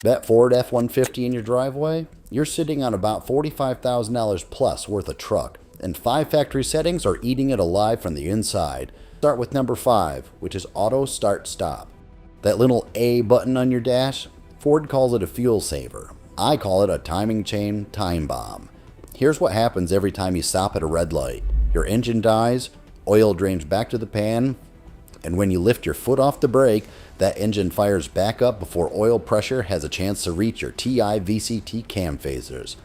That Ford F-150 in your driveway? You're sitting on about $45,000 plus worth of truck, and 5 factory settings are eating it alive from the inside. Start with number 5, which is Auto Start Stop. That little A button on your dash? Ford calls it a fuel saver. I call it a timing chain time bomb. Here's what happens every time you stop at a red light. Your engine dies, oil drains back to the pan, and when you lift your foot off the brake, that engine fires back up before oil pressure has a chance to reach your TI VCT cam phasers.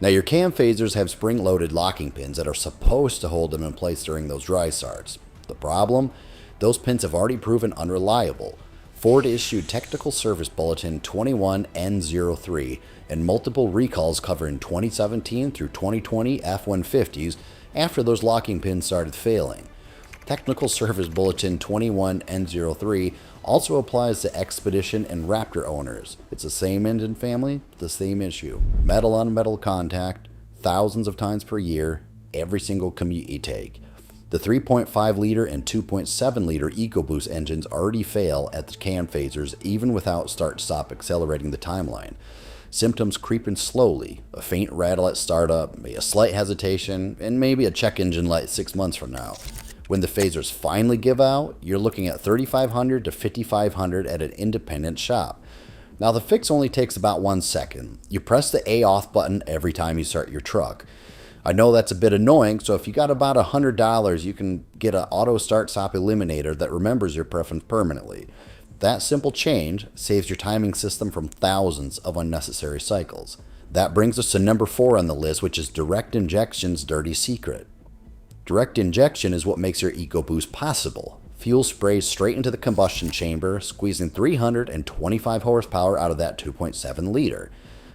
Now your cam phasers have spring-loaded locking pins that are supposed to hold them in place during those dry starts. The problem? Those pins have already proven unreliable. Ford issued Technical Service Bulletin 21N03 and multiple recalls covering 2017 through 2020 F-150s after those locking pins started failing. Technical Service Bulletin 21N03 also applies to Expedition and Raptor owners. It's the same engine family, the same issue. Metal on metal contact, thousands of times per year, every single commute you take. The 3.5 liter and 2.7 liter EcoBoost engines already fail at the cam phasers even without start-stop accelerating the timeline. Symptoms creeping slowly, a faint rattle at startup, a slight hesitation, and maybe a check engine light 6 months from now. When the phasers finally give out, you're looking at $3,500 to $5,500 at an independent shop. Now the fix only takes about 1 second. You press the A off button every time you start your truck. I know that's a bit annoying, so if you got about $100, you can get an auto start stop eliminator that remembers your preference permanently. That simple change saves your timing system from thousands of unnecessary cycles. That brings us to number 4 on the list, which is direct injection's dirty secret. Direct injection is what makes your EcoBoost possible. Fuel sprays straight into the combustion chamber, squeezing 325 horsepower out of that 2.7 liter.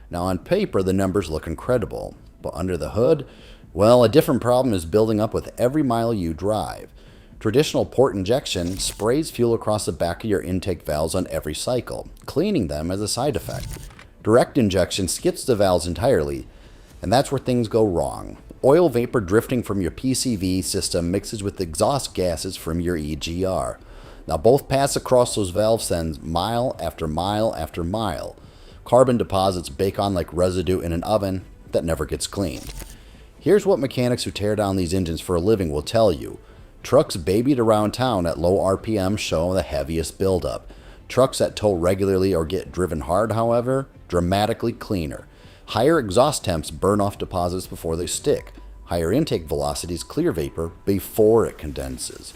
Now on paper, the numbers look incredible, but under the hood, well, a different problem is building up with every mile you drive. Traditional port injection sprays fuel across the back of your intake valves on every cycle, cleaning them as a side effect. Direct injection skips the valves entirely, and that's where things go wrong. Oil vapor drifting from your PCV system mixes with exhaust gases from your EGR. Now both pass across those valve sends mile after mile after mile. Carbon deposits bake on like residue in an oven that never gets cleaned. Here's what mechanics who tear down these engines for a living will tell you. Trucks babied around town at low RPM show the heaviest buildup. Trucks that tow regularly or get driven hard, however, dramatically cleaner. Higher exhaust temps burn off deposits before they stick. Higher intake velocities clear vapor before it condenses.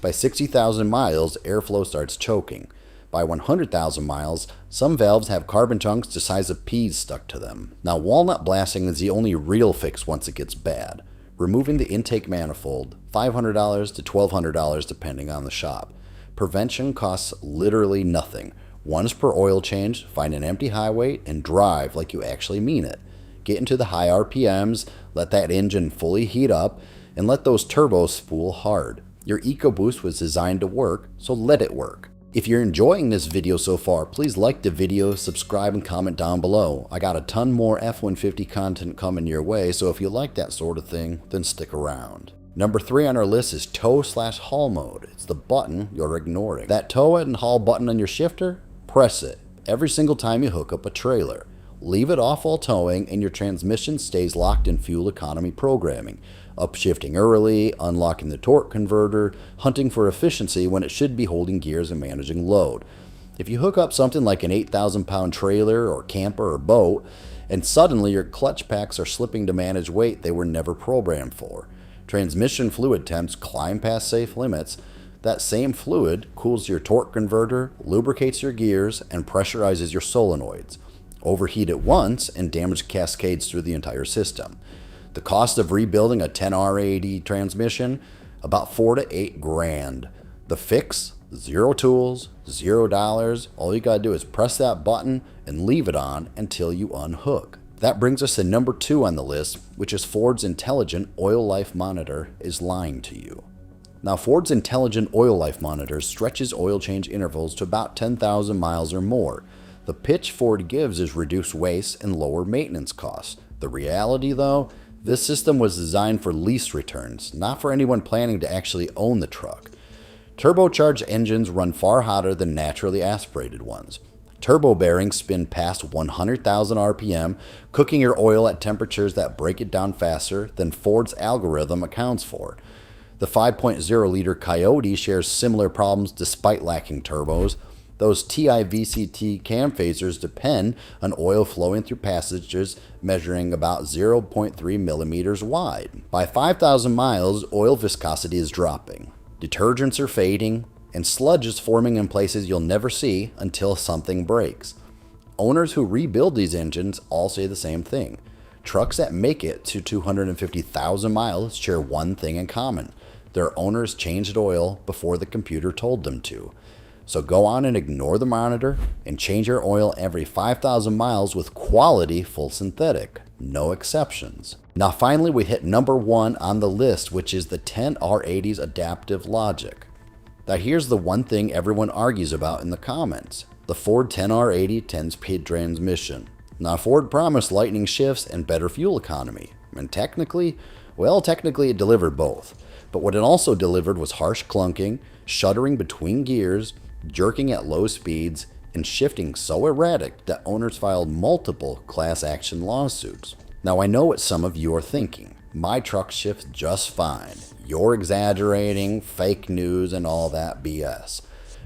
By 60,000 miles, airflow starts choking. By 100,000 miles, some valves have carbon chunks the size of peas stuck to them. Now, walnut blasting is the only real fix once it gets bad. Removing the intake manifold, $500 to $1,200 depending on the shop. Prevention costs literally nothing. Once per oil change, find an empty highway and drive like you actually mean it. Get into the high RPMs, let that engine fully heat up, and let those turbos spool hard. Your EcoBoost was designed to work, so let it work. If you're enjoying this video so far, please like the video, subscribe, and comment down below. I got a ton more F-150 content coming your way, so if you like that sort of thing, then stick around. Number 3 on our list is tow/haul mode. It's the button you're ignoring. That tow and haul button on your shifter? Press it every single time you hook up a trailer. Leave it off while towing and your transmission stays locked in fuel economy programming. Upshifting early, unlocking the torque converter, hunting for efficiency when it should be holding gears and managing load. If you hook up something like an 8,000-pound trailer or camper or boat, and suddenly your clutch packs are slipping to manage weight they were never programmed for. Transmission fluid temps climb past safe limits. That same fluid cools your torque converter, lubricates your gears, and pressurizes your solenoids. Overheat it once and damage cascades through the entire system. The cost of rebuilding a 10R80 transmission, about $4 to $8 grand. The fix? Zero tools, $0. All you gotta do is press that button and leave it on until you unhook. That brings us to number 2 on the list, which is Ford's Intelligent Oil Life Monitor is lying to you. Now, Ford's Intelligent Oil Life Monitor stretches oil change intervals to about 10,000 miles or more. The pitch Ford gives is reduced waste and lower maintenance costs. The reality, though, this system was designed for lease returns, not for anyone planning to actually own the truck. Turbocharged engines run far hotter than naturally aspirated ones. Turbo bearings spin past 100,000 RPM, cooking your oil at temperatures that break it down faster than Ford's algorithm accounts for. The 5.0-liter Coyote shares similar problems despite lacking turbos. Those TI-VCT cam phasers depend on oil flowing through passages measuring about 0.3 millimeters wide. By 5,000 miles, oil viscosity is dropping. Detergents are fading, and sludge is forming in places you'll never see until something breaks. Owners who rebuild these engines all say the same thing. Trucks that make it to 250,000 miles share one thing in common. Their owners changed oil before the computer told them to. So go on and ignore the monitor and change your oil every 5,000 miles with quality full synthetic. No exceptions. Now finally we hit number 1 on the list, which is the 10R80's adaptive logic. Now here's the one thing everyone argues about in the comments. The Ford 10R80 10-speed transmission. Now Ford promised lightning shifts and better fuel economy. And technically it delivered both. But what it also delivered was harsh clunking, shuddering between gears, jerking at low speeds, and shifting so erratic that owners filed multiple class action lawsuits. Now I know what some of you are thinking. My truck shifts just fine. You're exaggerating, fake news, and all that BS.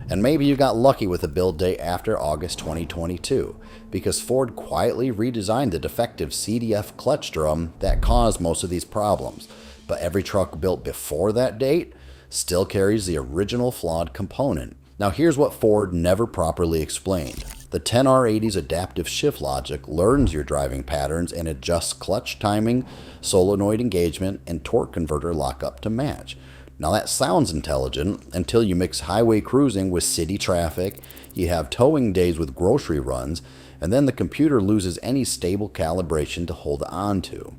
And maybe you got lucky with a build date after August 2022, because Ford quietly redesigned the defective CDF clutch drum that caused most of these problems. But every truck built before that date still carries the original flawed component. Now here's what Ford never properly explained. The 10R80's adaptive shift logic learns your driving patterns and adjusts clutch timing, solenoid engagement, and torque converter lockup to match. Now that sounds intelligent until you mix highway cruising with city traffic, you have towing days with grocery runs, and then the computer loses any stable calibration to hold on to.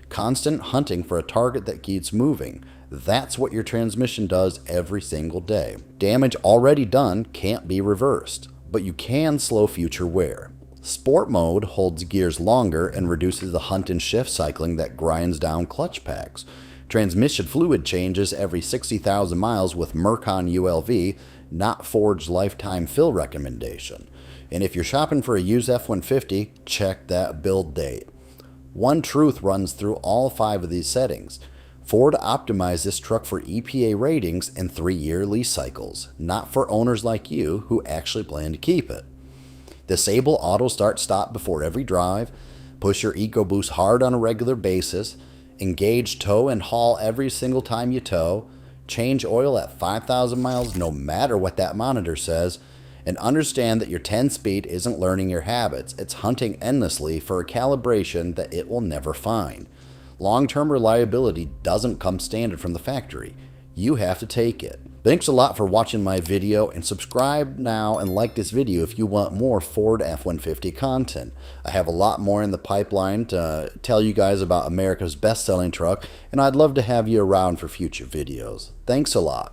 Constant hunting for a target that keeps moving. That's what your transmission does every single day. Damage already done can't be reversed, but you can slow future wear. Sport mode holds gears longer and reduces the hunt and shift cycling that grinds down clutch packs. Transmission fluid changes every 60,000 miles with Mercon ULV, not Ford's lifetime fill recommendation. And if you're shopping for a used F-150, check that build date. One truth runs through all 5 of these settings. Ford optimized this truck for EPA ratings and 3-year lease cycles, not for owners like you who actually plan to keep it. Disable auto start stop before every drive, push your EcoBoost hard on a regular basis, engage tow and haul every single time you tow, change oil at 5,000 miles no matter what that monitor says, and understand that your 10-speed isn't learning your habits, it's hunting endlessly for a calibration that it will never find. Long-term reliability doesn't come standard from the factory. You have to take it. Thanks a lot for watching my video, and subscribe now and like this video if you want more Ford F-150 content. I have a lot more in the pipeline to tell you guys about America's best-selling truck, and I'd love to have you around for future videos. Thanks a lot.